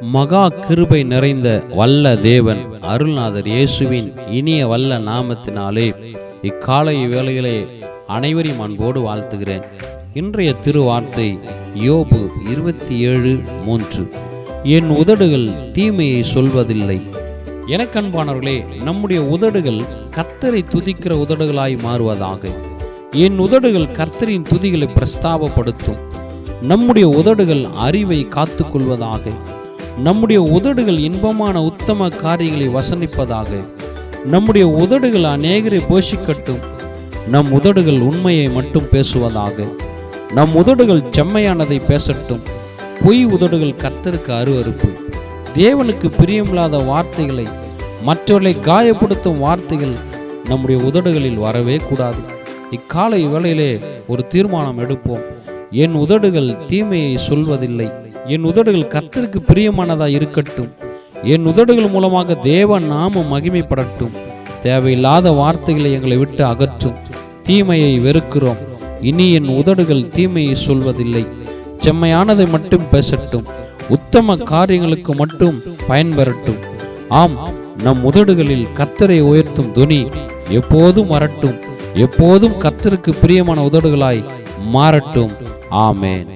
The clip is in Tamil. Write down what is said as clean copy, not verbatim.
மகா கிருபை நிறைந்த வல்ல தேவன் அருள்நாதர் இயேசுவின் இனிய வல்ல நாமத்தினாலே இக்காலை வேளையிலே அனைவரையும் அன்போடு வாழ்த்துகிறேன். இன்றைய திருவார்த்தை யோபு 27:3. என் உதடுகள் தீமையை சொல்வதில்லை. எனக்கன்பானவர்களே, நம்முடைய உதடுகள் கர்த்தரை துதிக்கிற உதடுகளாய் மாறுவதாக. என் உதடுகள் கர்த்தரின் துதிகளை பிரஸ்தாபப்படுத்தும். நம்முடைய உதடுகள் அறிவை காத்துக்கொள்வதாக. நம்முடைய உதடுகள் இன்பமான உத்தம காரியங்களை வசனிப்பதாக. நம்முடைய உதடுகள் அநேகரை போஷிக்கட்டும். நம் உதடுகள் உண்மையை மட்டும் பேசுவதாக. நம் உதடுகள் செம்மையானதை பேசட்டும். பொய் உதடுகள் கர்த்தருக்கு அருவருப்பு. தேவனுக்கு பிரியமில்லாத வார்த்தைகளை, மற்றவர்களை காயப்படுத்தும் வார்த்தைகள் நம்முடைய உதடுகளில் வரவே கூடாது. இக்காலை வேளையிலே ஒரு தீர்மானம் எடுப்போம். என் உதடுகள் தீமையை சொல்வதில்லை. என் உதடுகள் கர்த்தருக்கு பிரியமானதாக இருக்கட்டும். என் உதடுகள் மூலமாக தேவ நாமம் மகிமைப்படட்டும். தேவையில்லாத வார்த்தைகளை எங்களை விட்டு அகற்றும். தீமையை வெறுக்கிறோம். இனி என் உதடுகள் தீமையை சொல்வதில்லை. செம்மையானதை மட்டும் பேசட்டும். உத்தம காரியங்களுக்கு மட்டும் பயன்பெறட்டும். ஆம், நம் உதடுகளில் கர்த்தரை உயர்த்தும் துணி எப்போதும் வரட்டும். எப்போதும் கர்த்தருக்கு பிரியமான உதடுகளாய் மாறட்டும். ஆமென்.